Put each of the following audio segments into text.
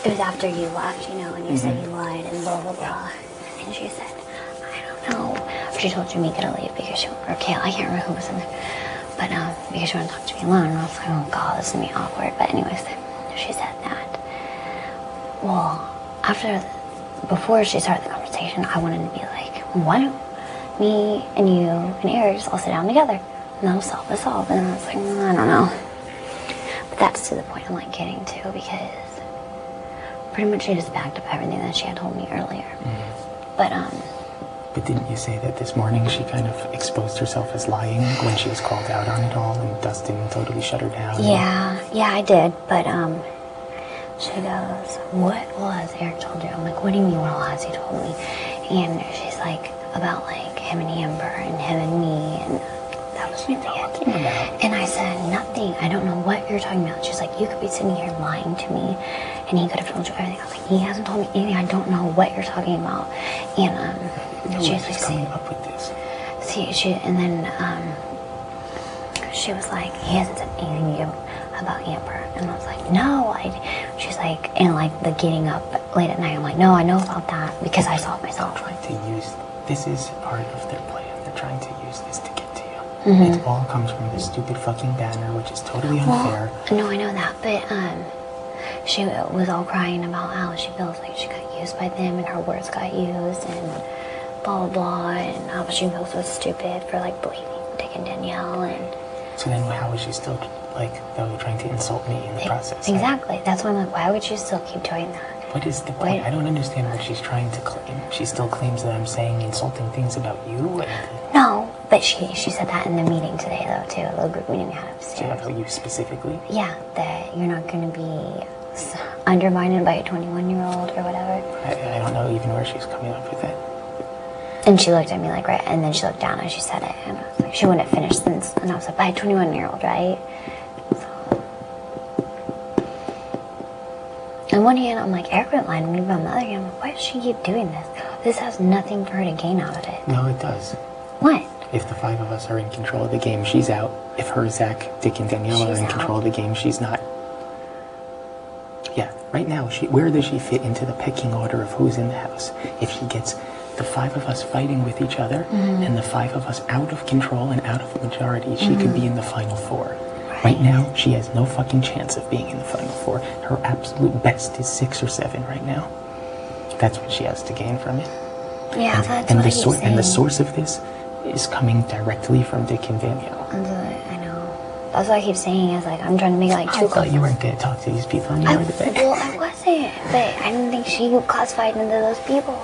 it was after you left, you know, and you said you lied and blah, blah, blah. And she said, I don't know. She told Jamaica to leave because she, or Kayla, I can't remember who was in there. But because she wanted to talk to me alone. And I was like, oh God, this is going to be awkward. But anyways, she said that. Well, before she started the conversation, I wanted to be like, why don't me and you and Eric just all sit down together and that'll solve this all. And I was like, I don't know. But that's to the point I'm like getting to, because pretty much she just backed up everything that she had told me earlier. But didn't you say that this morning she kind of exposed herself as lying when she was called out on it all and Dustin totally shut her down? Yeah, I did. But she goes, what was Eric told you? I'm like, what do you mean what all has he told me? And she's like, about like him and Amber and him and me, and that was really it. And I said, nothing. I don't know what you're talking about. She's like, you could be sitting here lying to me and he could have told you everything. I was like, he hasn't told me anything. I don't know what you're talking about. And she's like, coming up with this. And then she was like, he hasn't said anything to you about Amber. And I was like, no. She's like, and like the getting up late at night, I'm like, no, I know about that because I saw it myself. This is part of their plan. They're trying to use this to get to you. It all comes from this stupid fucking banner, which is totally unfair. Well, no, I know that, but she was all crying about how she feels like she got used by them and her words got used and blah, blah, blah, and how she feels so stupid for like believing Dick and Danielle. And so then how is she still like, though, trying to insult me in the process? Exactly. That's why I'm like, why would you still keep doing that? What is the point? I don't understand what she's trying to claim. She still claims that I'm saying insulting things about you. No, but she said that in the meeting today, though, too. A little group meeting we had upstairs. About you specifically? Yeah, that you're not going to be undermined by a 21-year-old or whatever. I don't know even where she's coming up with it. And she looked at me like, right, and then she looked down and she said it, and I was like, she wouldn't have finished since, and I was like, by a 21-year-old, right? On one hand, I'm like, Eric wouldn't lie to me, but on the other hand, I'm like, why does she keep doing this? This has nothing for her to gain out of it. No, it does. What? If the five of us are in control of the game, she's out. If her, Zach, Dick, and Danielle are in control of the game, she's not. Yeah, right now, where does she fit into the pecking order of who's in the house? If she gets the five of us fighting with each other and the five of us out of control and out of majority, she could be in the final four. Right now, she has no fucking chance of being in the final four. Her absolute best is 6 or 7 right now. That's what she has to gain from it. Yeah, that's what he's saying. And the source of this is coming directly from Dick and Danielle. I know. That's what I keep saying, is like, I'm trying to make it like too close. I thought you weren't going to talk to these people anymore today. Well, I wasn't, but I didn't think she classified into those people.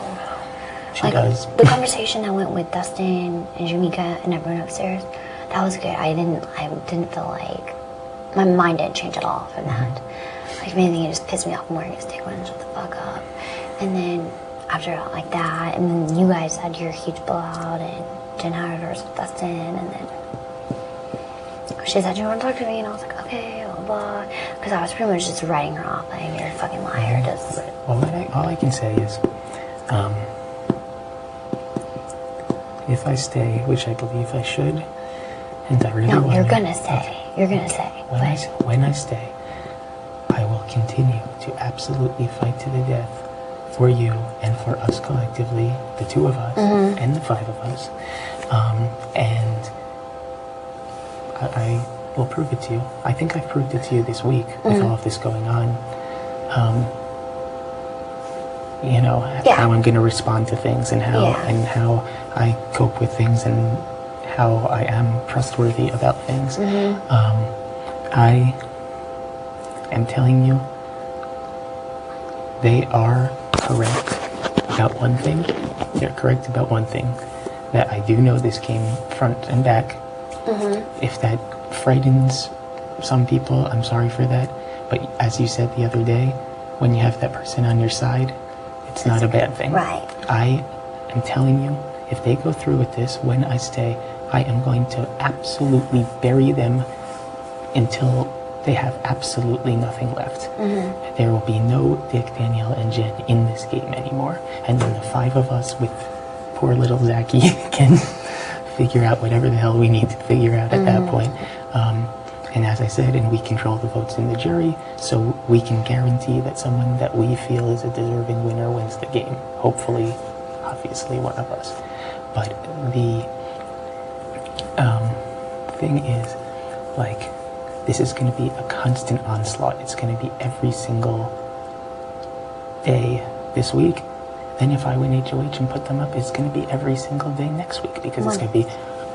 She does. The conversation that went with Dustin and Jamaica and everyone upstairs, that was good. I didn't feel like, my mind didn't change at all from that. Like, if anything, it just pissed me off more. I just take one and shut the fuck up. And then after like that, and then you guys had your huge blowout, and Jen had hers with Dustin, and then she said, you want to talk to me? And I was like, okay, blah, blah. Because I was pretty much just writing her off, like, you're a fucking liar. Well, all I can say is, if I stay, which I believe I should, and I really want to... No, you're gonna stay. Okay. You're gonna stay. When I stay, I will continue to absolutely fight to the death for you and for us collectively, the 2 of us and the 5 of us. And I will prove it to you. I think I've proved it to you this week with all of this going on. You know, how I'm going to respond to things and how I cope with things and how I am trustworthy about things. I am telling you, they are correct about one thing. They're correct about one thing, that I do know this came front and back. If that frightens some people, I'm sorry for that. But as you said the other day, when you have that person on your side, it's not a bad thing. Right. I am telling you, if they go through with this, when I stay, I am going to absolutely bury them until they have absolutely nothing left. There will be no Dick, Danielle, and Jen in this game anymore. And then the 5 of us with poor little Zachy can figure out whatever the hell we need to figure out at that point. And as I said, and we control the votes in the jury, so we can guarantee that someone that we feel is a deserving winner wins the game. Hopefully, obviously, one of us. But the thing is, like, this is going to be a constant onslaught. It's going to be every single day this week. Then if I win HOH and put them up, it's going to be every single day next week, because it's going to be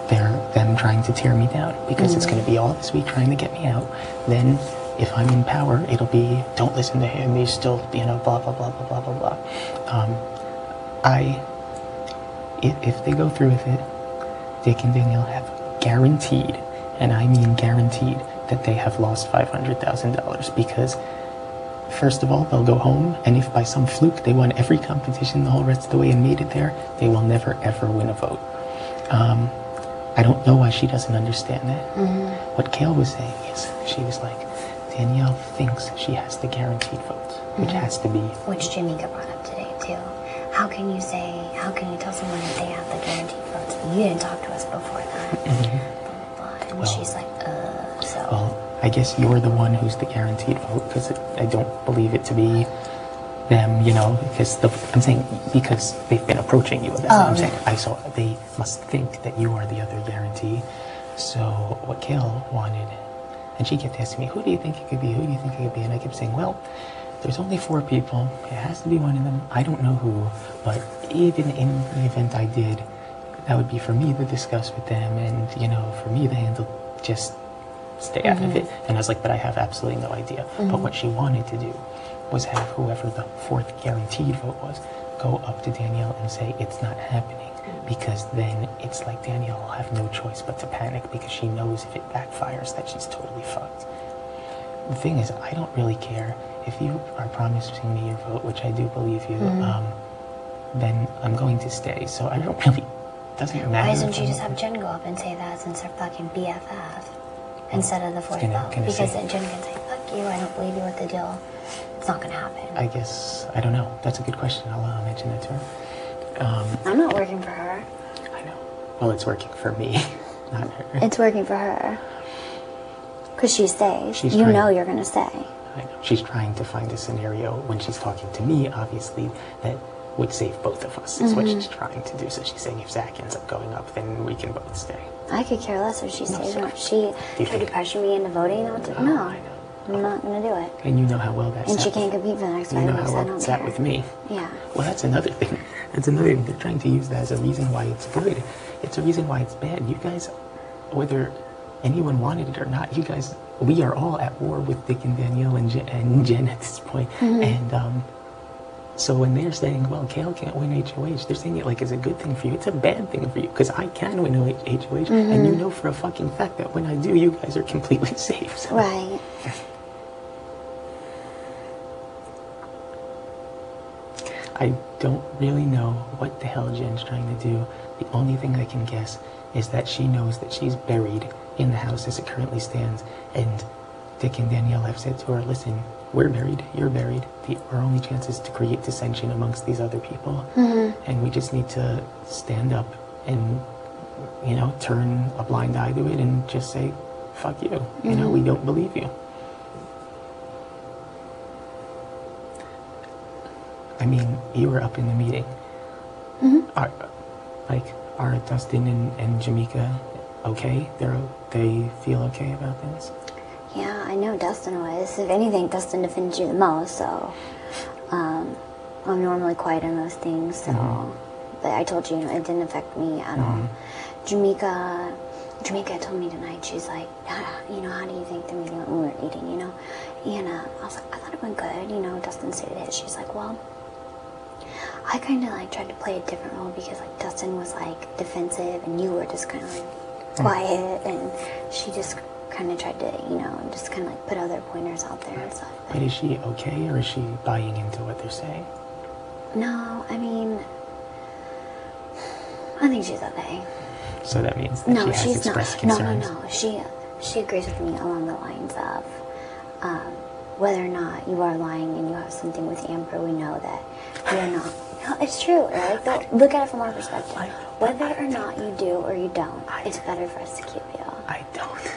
them trying to tear me down, because it's going to be all this week trying to get me out. Then if I'm in power, it'll be, don't listen to him, he's still, blah, blah, blah, blah, blah, blah, blah. If they go through with it, Dick and Danielle have guaranteed, and I mean guaranteed, that they have lost $500,000, because first of all, they'll go home, and if by some fluke they won every competition the whole rest of the way and made it there, they will never ever win a vote. I don't know why she doesn't understand that. What Kale was saying is, she was like, Danielle thinks she has the guaranteed votes, which has to be... Which Jamaica brought up today, too. How can you tell someone that they have the guaranteed votes? You didn't talk to us before that. Blah, blah, blah. And Well, she's like, so... Well, I guess you're the one who's the guaranteed vote, because I don't believe it to be them, because I'm saying because they've been approaching you about it. I'm saying they must think that you are the other guarantee. So what Kale wanted, and she kept asking me, who do you think it could be? Who do you think it could be? And I kept saying, well, there's only 4 people. It has to be one of them. I don't know who, but even in the event I did, that would be for me to discuss with them, and for me to handle, just stay out of it. And I was like, but I have absolutely no idea. But what she wanted to do was have whoever the 4th guaranteed vote was go up to Danielle and say it's not happening, because then it's like Danielle will have no choice but to panic, because she knows if it backfires that she's totally fucked. The thing is, I don't really care if you are promising me your vote, which I do believe you. Then I'm going to stay. So I don't really, doesn't matter. Why doesn't she just have Jen go up and say that, since they're fucking BFF, instead of the 4th vote? Because then Jen can say, fuck you, I don't believe you with the deal. It's not going to happen. I guess, I don't know. That's a good question. I'll mention that to her. I'm not working for her. I know. Well, it's working for me, not her. It's working for her. Because she stays. She's you trying. know you're going to stay. I know. She's trying to find a scenario when she's talking to me, obviously, that would save both of us, is what she's trying to do. So she's saying if Zach ends up going up, then we can both stay. I could care less if she stays or not. She You tried to think- pressure me into voting. No, I know. I'm not going to do it. And you know how well that's And she can't compete for the next 5 You know weeks. how I well don't it's care. at with me. Yeah. Well, that's another thing. That's another thing. They're trying to use that as a reason why it's good. It's a reason why it's bad. You guys, whether anyone wanted it or not, you guys, we are all at war with Dick and Danielle and Jen at this point. And so when they're saying, well, Kale can't win HOH, they're saying it like it's a good thing for you. It's a bad thing for you, because I can win HOH, and you know for a fucking fact that when I do, you guys are completely safe. So. Right. I don't really know what the hell Jen's trying to do. The only thing I can guess is that she knows that she's buried in the house as it currently stands, and Dick and Danielle have said to her, listen, we're buried, you're buried. Our only chance is to create dissension amongst these other people, and we just need to stand up and, turn a blind eye to it and just say, fuck you. We don't believe you. I mean, you were up in the meeting. Are Dustin and Jamaica okay? They feel okay about this? Yeah, I know Dustin was. If anything, Dustin defends you the most, so I'm normally quiet on those things, so but I told you, it didn't affect me at all. Jamaica told me tonight, she's like, how do you think the meeting went when we were eating, And I was like, I thought it went good, Dustin stated it. She's like, well, I kind of tried to play a different role, because Dustin was defensive and you were just kind of quiet, and she just kind of tried to, just kind of put other pointers out there and stuff. But is she okay, or is she buying into what they're saying? No, I mean, I think she's okay. So that means that she has expressed concerns? No. She agrees with me along the lines of whether or not you are lying and you have something with Amber, we know that you're not. No, it's true, right? Look at it from our perspective. Whether or not you do or you don't, it's better for us to keep you. I don't.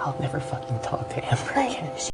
I'll never fucking talk to Amber But again.